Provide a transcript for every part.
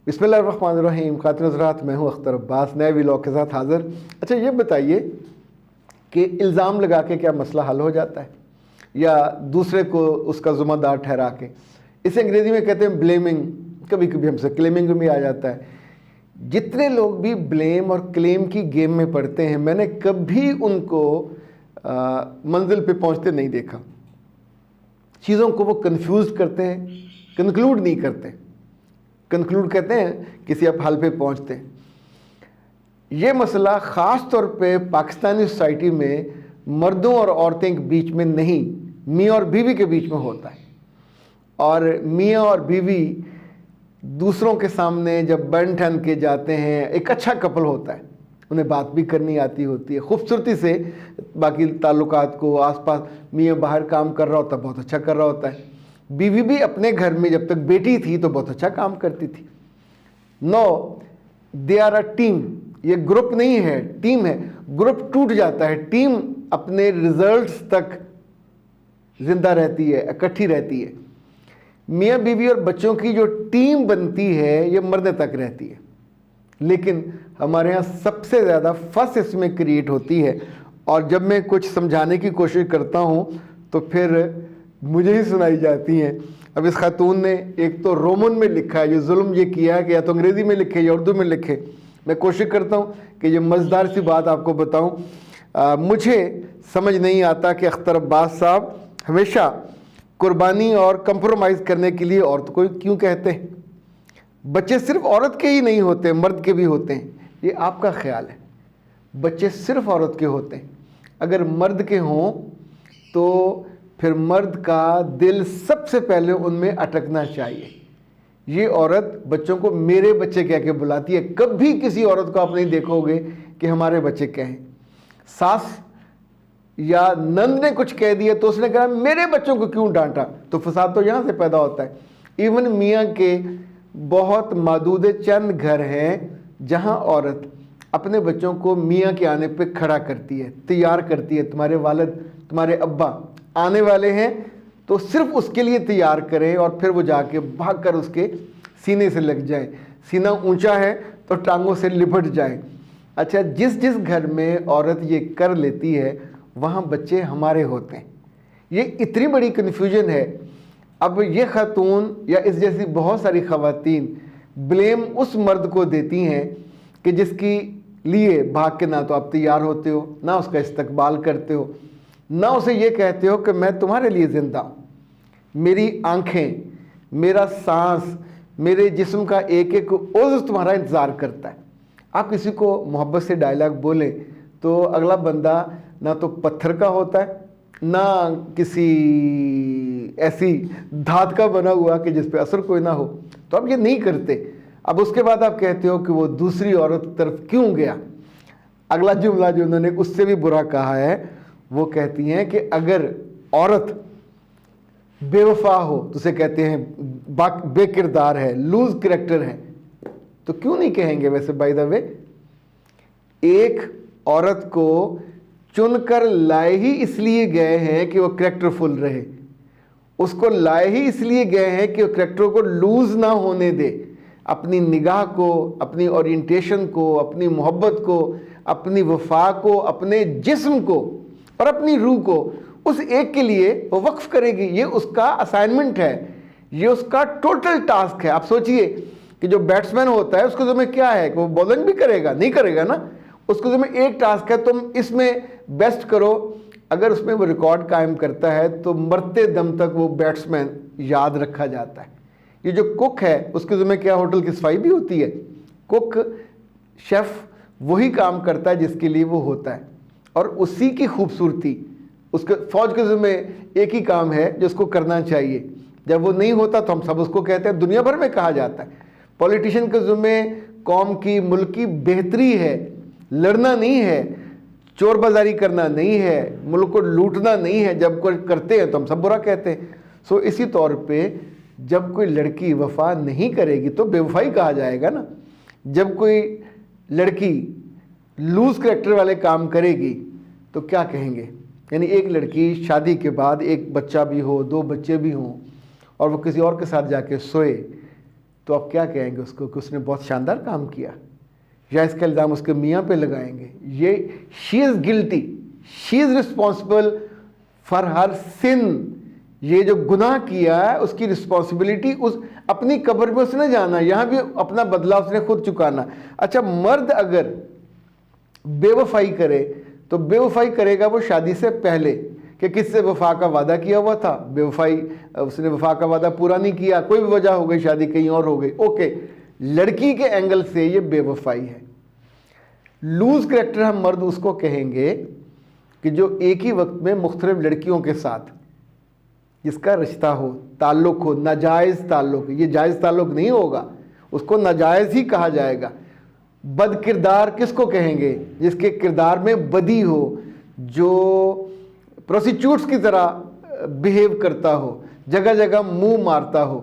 بسم اللہ الرحمن الرحیم. خاتون حضرات، میں ہوں اختر عباس نئے ویلاگ کے ساتھ حاضر. اچھا یہ بتائیے کہ الزام لگا کے کیا مسئلہ حل ہو جاتا ہے یا دوسرے کو اس کا ذمہ دار ٹھہرا کے؟ اسے انگریزی میں کہتے ہیں بلیمنگ. کبھی کبھی ہم سے کلیمنگ بھی آ جاتا ہے. جتنے لوگ بھی بلیم اور کلیم کی گیم میں پڑھتے ہیں، میں نے کبھی ان کو منزل پہ پہنچتے نہیں دیکھا. چیزوں کو وہ کنفیوز کرتے ہیں، کنکلوڈ نہیں کرتے. کنکلوڈ کہتے ہیں کسی اب حل پہ پہنچتے. یہ مسئلہ خاص طور پہ پاکستانی سوسائٹی میں مردوں اور عورتیں کے بیچ میں نہیں، میاں اور بیوی کے بیچ میں ہوتا ہے. اور میاں اور بیوی دوسروں کے سامنے جب بن ٹھن کے جاتے ہیں، ایک اچھا کپل ہوتا ہے، انہیں بات بھی کرنی آتی ہوتی ہے خوبصورتی سے. باقی تعلقات کو آس پاس میاں باہر کام کر رہا ہوتا ہے، بہت اچھا کر رہا ہوتا ہے. بیوی بھی اپنے گھر میں جب تک بیٹی تھی تو بہت اچھا کام کرتی تھی. نو دے آر اے ٹیم. یہ گروپ نہیں ہے، ٹیم ہے. گروپ ٹوٹ جاتا ہے، ٹیم اپنے ریزلٹس تک زندہ رہتی ہے، اکٹھی رہتی ہے. میاں بیوی اور بچوں کی جو ٹیم بنتی ہے یہ مرنے تک رہتی ہے. لیکن ہمارے ہاں سب سے زیادہ فس اس میں کریٹ ہوتی ہے. اور جب میں کچھ سمجھانے کی کوشش کرتا ہوں تو پھر مجھے ہی سنائی جاتی ہیں. اب اس خاتون نے ایک تو رومن میں لکھا ہے، یہ ظلم یہ کیا ہے کہ یا تو انگریزی میں لکھے یا اردو میں لکھے. میں کوشش کرتا ہوں کہ یہ مزیدار سی بات آپ کو بتاؤں. مجھے سمجھ نہیں آتا کہ اختر عباس صاحب ہمیشہ قربانی اور کمپرومائز کرنے کے لیے عورت کو کیوں کہتے ہیں. بچے صرف عورت کے ہی نہیں ہوتے، مرد کے بھی ہوتے ہیں. یہ آپ کا خیال ہے. بچے صرف عورت کے ہوتے ہیں. اگر مرد کے ہوں تو پھر مرد کا دل سب سے پہلے ان میں اٹکنا چاہیے. یہ عورت بچوں کو میرے بچے کہہ کے بلاتی ہے. کبھی کسی عورت کو آپ نہیں دیکھو گے کہ ہمارے بچے کہیں. ساس یا نند نے کچھ کہہ دیا تو اس نے کہا میرے بچوں کو کیوں ڈانٹا، تو فساد تو یہاں سے پیدا ہوتا ہے. ایون میاں کے بہت محدود چند گھر ہیں جہاں عورت اپنے بچوں کو میاں کے آنے پہ کھڑا کرتی ہے، تیار کرتی ہے. تمہارے والد، تمہارے ابا آنے والے ہیں تو صرف اس کے لیے تیار کریں اور پھر وہ جا کے بھاگ کر اس کے سینے سے لگ جائیں. سینہ اونچا ہے تو ٹانگوں سے لپٹ جائیں. اچھا، جس جس گھر میں عورت یہ کر لیتی ہے وہاں بچے ہمارے ہوتے ہیں. یہ اتنی بڑی کنفیوژن ہے. اب یہ خاتون یا اس جیسی بہت ساری خواتین بلیم اس مرد کو دیتی ہیں کہ جس کی لیے بھاگ کے نہ تو آپ تیار ہوتے ہو، نہ اس کا استقبال کرتے ہو، نہ اسے یہ کہتے ہو کہ میں تمہارے لیے زندہ ہوں. میری آنکھیں، میرا سانس، میرے جسم کا ایک ایک عضو تمہارا انتظار کرتا ہے. آپ کسی کو محبت سے ڈائلاگ بولیں تو اگلا بندہ نہ تو پتھر کا ہوتا ہے، نہ کسی ایسی دھات کا بنا ہوا کہ جس پہ اثر کوئی نہ ہو. تو آپ یہ نہیں کرتے. اب اس کے بعد آپ کہتے ہو کہ وہ دوسری عورت طرف کیوں گیا. اگلا جملہ جو انہوں نے اس سے بھی برا کہا ہے، وہ کہتی ہیں کہ اگر عورت بے وفا ہو تو اسے کہتے ہیں بے کردار ہے، لوز کریکٹر ہے. تو کیوں نہیں کہیں گے؟ ویسے بائی دا وے، ایک عورت کو چن کر لائے ہی اس لیے گئے ہیں کہ وہ کریکٹر فل رہے. اس کو لائے ہی اس لیے گئے ہیں کہ وہ کریکٹر کو لوز نہ ہونے دے. اپنی نگاہ کو، اپنی اورینٹیشن کو، اپنی محبت کو، اپنی وفا کو، اپنے جسم کو اور اپنی روح کو اس ایک کے لیے وہ وقف کرے گی. یہ اس کا اسائنمنٹ ہے، یہ اس کا ٹوٹل ٹاسک ہے. آپ سوچئے کہ جو بیٹسمین ہوتا ہے اس کو ذمہ کیا ہے کہ وہ بولنگ بھی کرے گا؟ نہیں کرے گا نا. اس کو ذمہ ایک ٹاسک ہے، تم اس میں بیسٹ کرو. اگر اس میں وہ ریکارڈ قائم کرتا ہے تو مرتے دم تک وہ بیٹسمین یاد رکھا جاتا ہے. یہ جو کک ہے اس کے ذمہ کیا ہوٹل کی صفائی بھی ہوتی ہے. کک، شیف وہی کام کرتا ہے جس کے لیے وہ ہوتا ہے، اور اسی کی خوبصورتی اس کے. فوج کے ذمہ ایک ہی کام ہے جو اس کو کرنا چاہیے. جب وہ نہیں ہوتا تو ہم سب اس کو کہتے ہیں، دنیا بھر میں کہا جاتا ہے. پولیٹیشین کے ذمہ قوم کی، ملک کی بہتری ہے، لڑنا نہیں ہے، چور بازاری کرنا نہیں ہے، ملک کو لوٹنا نہیں ہے. جب کوئی کرتے ہیں تو ہم سب برا کہتے ہیں. سو اسی طور پہ جب کوئی لڑکی وفا نہیں کرے گی تو بے وفائی کہا جائے گا نا. جب کوئی لڑکی لوز کریکٹر والے کام کرے گی تو کیا کہیں گے؟ یعنی ایک لڑکی شادی کے بعد ایک بچہ بھی ہو، 2 بچے بھی ہوں، اور وہ کسی اور کے ساتھ جا کے سوئے تو آپ کیا کہیں گے اس کو کہ اس نے بہت شاندار کام کیا، یا اس کا الزام اس کے میاں پہ لگائیں گے؟ یہ شی از گلٹی، شی از رسپانسبل فار ہر سن، یہ جو گناہ کیا ہے اس کی رسپانسبلٹی اس اپنی قبر میں اس نے جانا، یہاں بھی اپنا بدلہ اس نے خود چکانا۔ اچھا، مرد اگر بے وفائی کرے تو بے وفائی کرے گا وہ شادی سے پہلے کہ کس سے وفا کا وعدہ کیا ہوا تھا، بے وفائی اس نے وفا کا وعدہ پورا نہیں کیا، کوئی بھی وجہ ہو گئی، شادی کہیں اور ہو گئی، اوکے، لڑکی کے اینگل سے یہ بے وفائی ہے۔ لوز کریکٹر ہم مرد اس کو کہیں گے کہ جو ایک ہی وقت میں مختلف لڑکیوں کے ساتھ جس کا رشتہ ہو، تعلق ہو، ناجائز تعلق، یہ جائز تعلق نہیں ہوگا، اس کو ناجائز ہی کہا جائے گا۔ بد کردار کس کو کہیں گے؟ جس کے کردار میں بدی ہو، جو پروسٹیچیوٹس کی طرح بیہیو کرتا ہو، جگہ جگہ منہ مارتا ہو،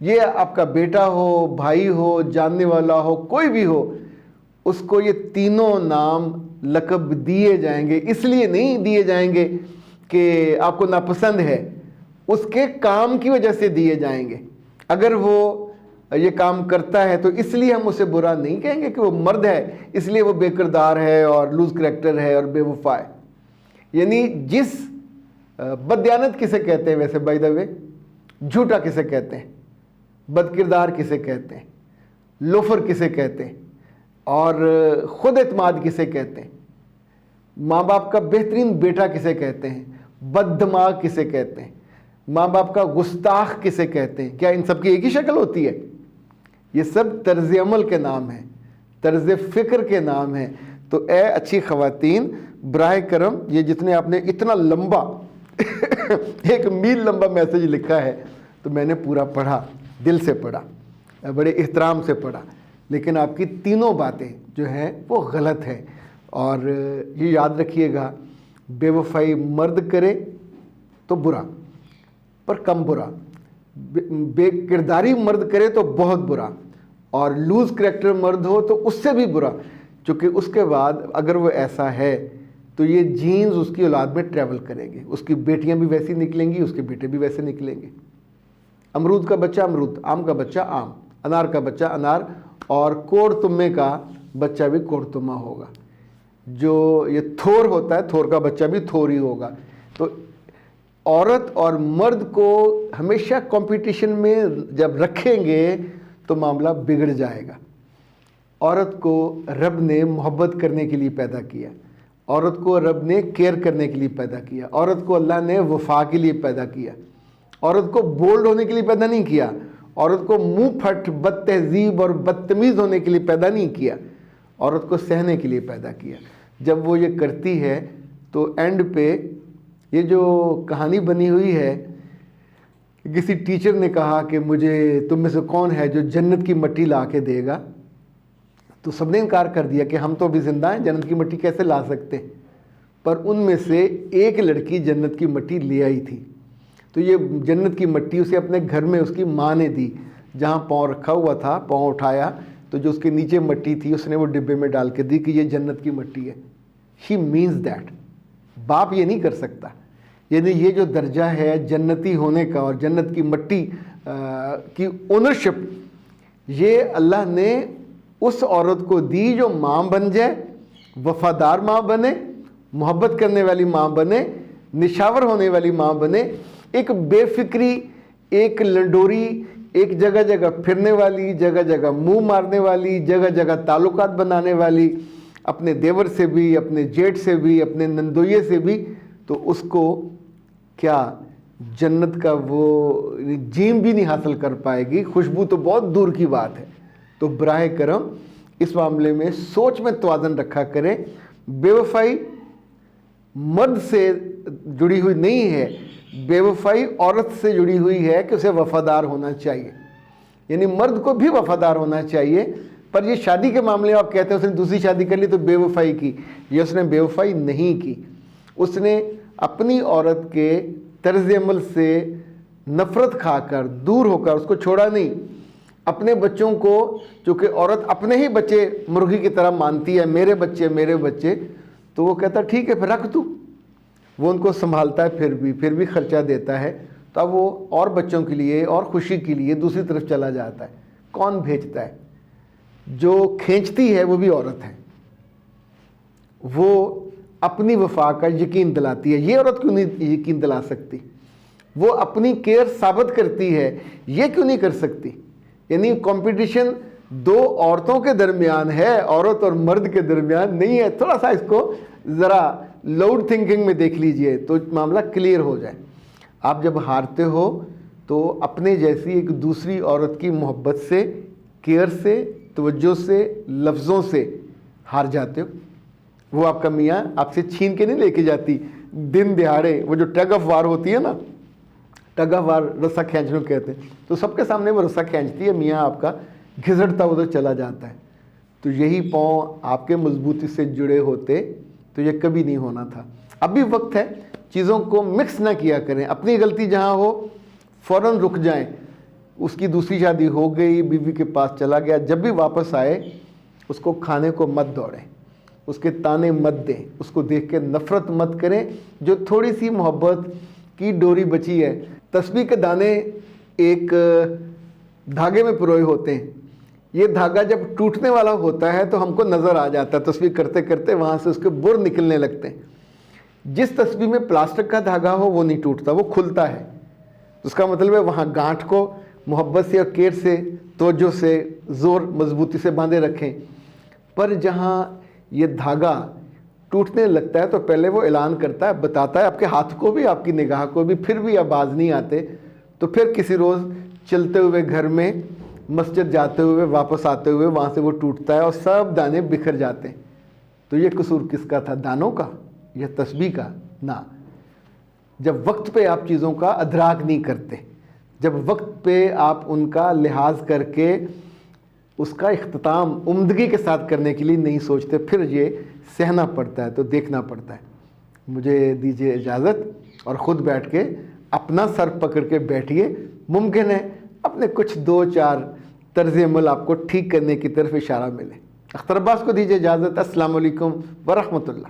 یہ آپ کا بیٹا ہو، بھائی ہو، جاننے والا ہو، کوئی بھی ہو، اس کو یہ تینوں نام لقب دیے جائیں گے۔ اس لیے نہیں دیے جائیں گے کہ آپ کو ناپسند ہے، اس کے کام کی وجہ سے دیے جائیں گے۔ اگر وہ یہ کام کرتا ہے تو اس لیے ہم اسے برا نہیں کہیں گے کہ وہ مرد ہے اس لیے وہ بے کردار ہے اور لوز کریکٹر ہے اور بے وفا ہے۔ یعنی جس بددیانت کسے کہتے ہیں ویسے بائی دا وے؟ جھوٹا کسے کہتے ہیں؟ بد کردار کسے کہتے ہیں؟ لوفر کسے کہتے ہیں؟ اور خود اعتماد کسے کہتے ہیں؟ ماں باپ کا بہترین بیٹا کسے کہتے ہیں؟ بد دماغ کسے کہتے ہیں؟ ماں باپ کا گستاخ کسے کہتے ہیں؟ کیا ان سب کی ایک ہی شکل ہوتی ہے؟ یہ سب طرز عمل کے نام ہیں، طرز فکر کے نام ہیں۔ تو اے اچھی خواتین، براہ کرم یہ جتنے آپ نے اتنا لمبا ایک میل لمبا میسج لکھا ہے تو میں نے پورا پڑھا، دل سے پڑھا، بڑے احترام سے پڑھا، لیکن آپ کی تینوں باتیں جو ہیں وہ غلط ہیں۔ اور یہ یاد رکھیے گا، بے وفائی مرد کرے تو برا پر کم برا، بے کرداری مرد کرے تو بہت برا، اور لوز کریکٹر مرد ہو تو اس سے بھی برا، چونکہ اس کے بعد اگر وہ ایسا ہے تو یہ جینز اس کی اولاد میں ٹریول کریں گے، اس کی بیٹیاں بھی ویسی نکلیں گی، اس کے بیٹے بھی ویسے نکلیں گے۔ امرود کا بچہ امرود، آم کا بچہ آم، انار کا بچہ انار، اور کوڑ تمے کا بچہ بھی کوڑ تما ہوگا۔ جو یہ تھور ہوتا ہے، تھور کا بچہ بھی تھور ہی ہوگا۔ تو عورت اور مرد کو ہمیشہ کمپٹیشن میں جب رکھیں گے تو معاملہ بگڑ جائے گا۔ عورت کو رب نے محبت کرنے کے لیے پیدا کیا، عورت کو رب نے کیئر کرنے کے لیے پیدا کیا، عورت کو اللہ نے وفا کے لیے پیدا کیا، عورت کو بولڈ ہونے کے لیے پیدا نہیں کیا، عورت کو منہ پھٹ بد تہذیب اور بدتمیز ہونے کے لیے پیدا نہیں کیا، عورت کو سہنے کے لیے پیدا کیا۔ جب وہ یہ کرتی ہے تو اینڈ پہ یہ جو کہانی بنی ہوئی ہے، کسی ٹیچر نے کہا کہ مجھے تم میں سے کون ہے جو جنت کی مٹی لا کے دے گا، تو سب نے انکار کر دیا کہ ہم تو ابھی زندہ ہیں، جنت کی مٹی کیسے لا سکتے؟ پر ان میں سے ایک لڑکی جنت کی مٹی لے آئی تھی، تو یہ جنت کی مٹی اسے اپنے گھر میں اس کی ماں نے دی، جہاں پاؤں رکھا ہوا تھا، پاؤں اٹھایا تو جو اس کے نیچے مٹی تھی اس نے وہ ڈبے میں ڈال کے دی کہ یہ جنت کی مٹی ہے۔ شی مینز دیٹ۔ باپ یہ نہیں کر سکتا، یعنی یہ جو درجہ ہے جنتی ہونے کا اور جنت کی مٹی کی اونرشپ، یہ اللہ نے اس عورت کو دی جو ماں بن جائے، وفادار ماں بنے، محبت کرنے والی ماں بنے، نشاور ہونے والی ماں بنے، ایک بے فکری، ایک لنڈوری، ایک جگہ جگہ پھرنے والی، جگہ جگہ منہ مارنے والی، جگہ جگہ تعلقات بنانے والی، اپنے دیور سے بھی، اپنے جیٹ سے بھی، اپنے نندویے سے بھی، تو اس کو کیا جنت کا وہ جیم بھی نہیں حاصل کر پائے گی، خوشبو تو بہت دور کی بات ہے۔ تو براہ کرم اس معاملے میں سوچ میں توازن رکھا کریں۔ بے وفائی مرد سے جڑی ہوئی نہیں ہے، بے وفائی عورت سے جڑی ہوئی ہے کہ اسے وفادار ہونا چاہیے، یعنی مرد کو بھی وفادار ہونا چاہیے۔ پر یہ شادی کے معاملے میں آپ کہتے ہیں اس نے دوسری شادی کر لی تو بے وفائی کی، یہ اس نے بے وفائی نہیں کی، اس نے اپنی عورت کے طرز عمل سے نفرت کھا کر، دور ہو کر، اس کو چھوڑا نہیں۔ اپنے بچوں کو، چونکہ عورت اپنے ہی بچے مرغی کی طرح مانتی ہے، میرے بچے میرے بچے، تو وہ کہتا ٹھیک ہے پھر رکھ تو، وہ ان کو سنبھالتا ہے، پھر بھی خرچہ دیتا ہے، تو اب وہ اور بچوں کے لیے اور خوشی کے لیے دوسری طرف چلا جاتا ہے۔ کون بھیجتا ہے؟ جو کھینچتی ہے وہ بھی عورت ہے، وہ اپنی وفا کا یقین دلاتی ہے. یہ عورت کیوں نہیں یقین دلا سکتی؟ وہ اپنی کیئر ثابت کرتی ہے، یہ کیوں نہیں کر سکتی؟ یعنی کمپٹیشن دو عورتوں کے درمیان ہے، عورت اور مرد کے درمیان نہیں ہے. تھوڑا سا اس کو ذرا لاؤڈ تھنکنگ میں دیکھ لیجئے تو معاملہ کلیئر ہو جائے. آپ جب ہارتے ہو تو اپنے جیسی ایک دوسری عورت کی محبت سے، کیئر سے، توجہ سے، لفظوں سے ہار جاتے ہو. وہ آپ کا میاں آپ سے چھین کے نہیں لے کے جاتی دن دہاڑے. وہ جو ٹگ آف وار ہوتی ہے نا، ٹگ آف وار رسا کھینچنے کو کہتے ہیں، تو سب کے سامنے وہ رسا کھینچتی ہے، میاں آپ کا گھسڑتا ادھر چلا جاتا ہے. تو یہی پاؤں آپ کے مضبوطی سے جڑے ہوتے تو یہ کبھی نہیں ہونا تھا. اب بھی وقت ہے، چیزوں کو مکس نہ کیا کریں. اپنی غلطی جہاں ہو فوراً رک جائیں. اس کی دوسری شادی ہو گئی، بیوی کے پاس چلا گیا، جب بھی واپس آئے اس کو کھانے کو مت دوڑیں، اس کے تانے مت دیں، اس کو دیکھ کے نفرت مت کریں. جو تھوڑی سی محبت کی ڈوری بچی ہے، تسبیح کے دانے ایک دھاگے میں پروئے ہوتے ہیں. یہ دھاگا جب ٹوٹنے والا ہوتا ہے تو ہم کو نظر آ جاتا ہے، تسبیح کرتے کرتے وہاں سے اس کے بر نکلنے لگتے ہیں. جس تسبیح میں پلاسٹک کا دھاگا ہو وہ نہیں ٹوٹتا، وہ کھلتا ہے. اس کا مطلب ہے وہاں گانٹھ کو محبت سے اور کیئر سے، توجہ سے، زور مضبوطی سے باندھے رکھیں. پر جہاں یہ دھاگا ٹوٹنے لگتا ہے تو پہلے وہ اعلان کرتا ہے، بتاتا ہے آپ کے ہاتھ کو بھی، آپ کی نگاہ کو بھی، پھر بھی آپ باز نہیں آتے. تو پھر کسی روز چلتے ہوئے گھر میں، مسجد جاتے ہوئے، واپس آتے ہوئے وہاں سے وہ ٹوٹتا ہے اور سب دانے بکھر جاتے ہیں. تو یہ قصور کس کا تھا؟ دانوں کا یا تسبیح کا؟ نہ. جب وقت پہ آپ چیزوں کا ادراک نہیں کرتے، جب وقت پہ آپ ان کا لحاظ کر کے اس کا اختتام عمدگی کے ساتھ کرنے کے لیے نہیں سوچتے، پھر یہ سہنا پڑتا ہے، تو دیکھنا پڑتا ہے. مجھے دیجیے اجازت اور خود بیٹھ کے اپنا سر پکڑ کے بیٹھیے. ممکن ہے اپنے کچھ 2-4 طرز عمل آپ کو ٹھیک کرنے کی طرف اشارہ ملے. اختر عباس کو دیجیے اجازت. السلام علیکم ورحمۃ اللہ.